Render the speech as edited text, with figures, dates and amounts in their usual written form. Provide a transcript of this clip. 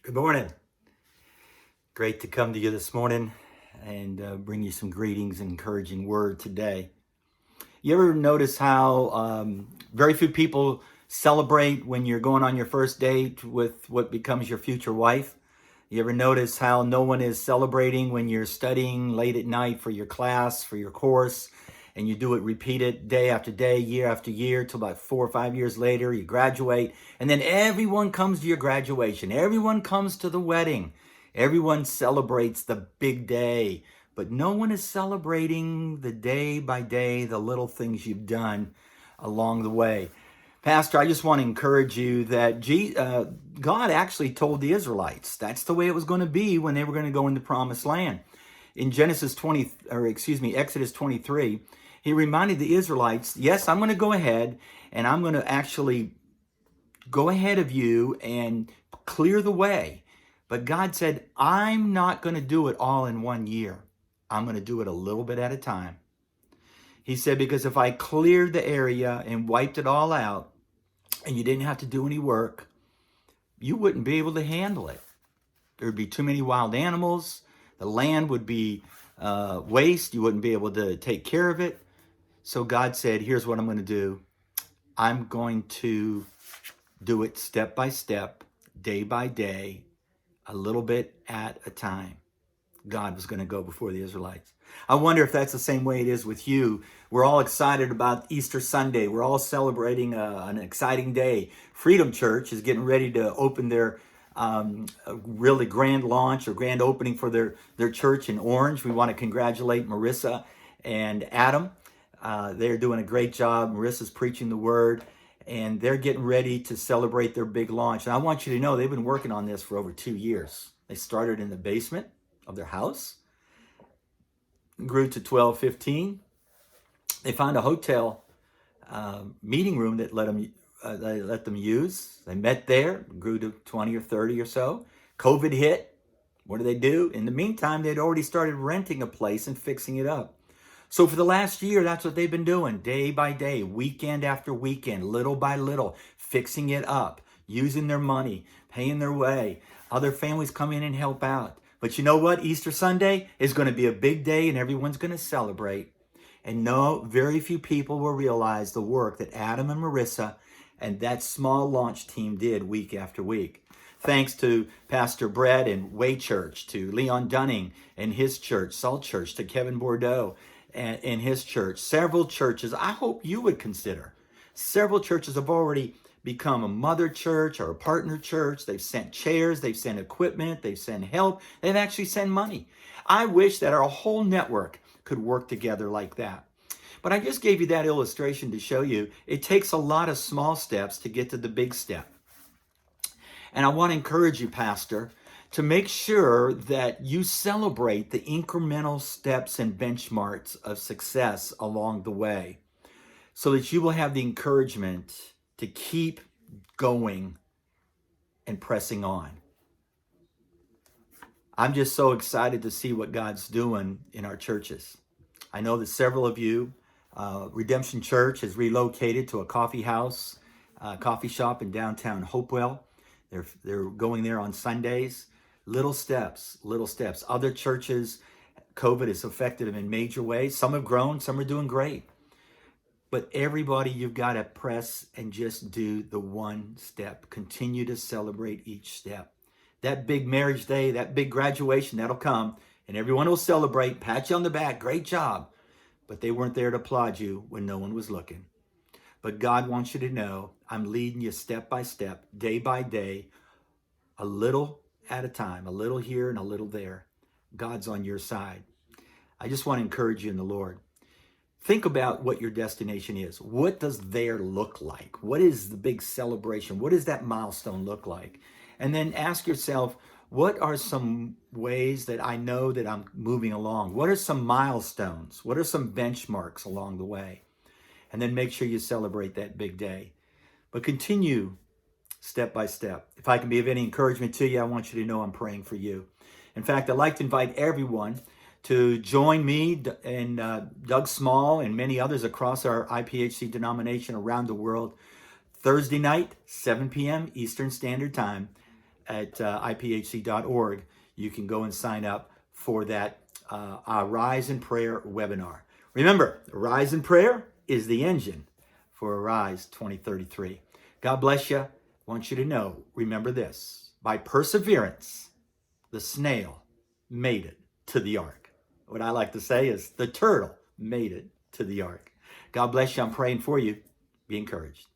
Good morning. Great to come to you this morning and bring you some greetings and encouraging word today. You ever notice how very few people celebrate when you're going on your first date with what becomes your future wife? You ever notice how no one is celebrating when you're studying late at night for your class, for your course, and you do it repeated day after day, year after year, till about 4 or 5 years later, you graduate, and then everyone comes to your graduation. Everyone comes to the wedding. Everyone celebrates the big day, but no one is celebrating the day by day, the little things you've done along the way. Pastor, I just want to encourage you that God actually told the Israelites that's the way it was going to be when they were going to go into Promised Land. In Exodus 23, he reminded the Israelites, yes, I'm going to go ahead and I'm going to actually go ahead of you and clear the way. But God said, I'm not going to do it all in 1 year. I'm going to do it a little bit at a time. He said, because if I cleared the area and wiped it all out and you didn't have to do any work, you wouldn't be able to handle it. There would be too many wild animals. The land would be waste. You wouldn't be able to take care of it. So God said, here's what I'm going to do. I'm going to do it step by step, day by day, a little bit at a time. God was going to go before the Israelites. I wonder if that's the same way it is with you. We're all excited about Easter Sunday. We're all celebrating an exciting day. Freedom Church is getting ready to open their really grand launch or grand opening for their church in Orange. We want to congratulate Marissa and Adam. They're doing a great job. Marissa's preaching the word, and they're getting ready to celebrate their big launch. And I want you to know they've been working on this for over 2 years. They started in the basement of their house, grew to 12, 15. They found a hotel meeting room that they let them use. They met there, grew to 20 or 30 or so. COVID hit. What do? In the meantime, they'd already started renting a place and fixing it up. So for the last year, that's what they've been doing, day by day, weekend after weekend, little by little, fixing it up, using their money, paying their way. Other families come in and help out. But you know what? Easter Sunday is going to be a big day and everyone's going to celebrate. And no, very few people will realize the work that Adam and Marissa and that small launch team did week after week. Thanks to Pastor Brett and Way Church, to Leon Dunning and his church, Salt Church, to Kevin Bordeaux and his church. Several churches, I hope you would consider. Several churches have already become a mother church or a partner church. They've sent chairs, they've sent equipment, they've sent help, they've actually sent money. I wish that our whole network could work together like that. But I just gave you that illustration to show you it takes a lot of small steps to get to the big step. And I want to encourage you, Pastor, to make sure that you celebrate the incremental steps and benchmarks of success along the way so that you will have the encouragement to keep going and pressing on. I'm just so excited to see what God's doing in our churches. I know that several of you, Redemption Church has relocated to a coffee shop in downtown Hopewell. They're going there on Sundays. Little steps. Other churches, COVID has affected them in major ways. Some have grown, some are doing great. But everybody, you've got to press and just do the one step. Continue to celebrate each step. That big marriage day, that big graduation, that'll come, and everyone will celebrate, pat you on the back, great job. But they weren't there to applaud you when no one was looking. But God wants you to know, I'm leading you step by step, day by day, a little at a time, a little here and a little there. God's on your side. I just want to encourage you in the Lord. Think about what your destination is. What does there look like? What is the big celebration? What does that milestone look like? And then ask yourself, what are some ways that I know that I'm moving along? What are some milestones? What are some benchmarks along the way? And then make sure you celebrate that big day. But continue step by step. If I can be of any encouragement to you, I want you to know I'm praying for you. In fact, I'd like to invite everyone to join me and Doug Small and many others across our IPHC denomination around the world Thursday night, 7 p.m. Eastern Standard Time at iphc.org, you can go and sign up for that Rise in Prayer webinar. Remember, Rise in Prayer is the engine for Arise 2033. God bless you. I want you to know, remember this, by perseverance, the snail made it to the ark. What I like to say is the turtle made it to the ark. God bless you. I'm praying for you. Be encouraged.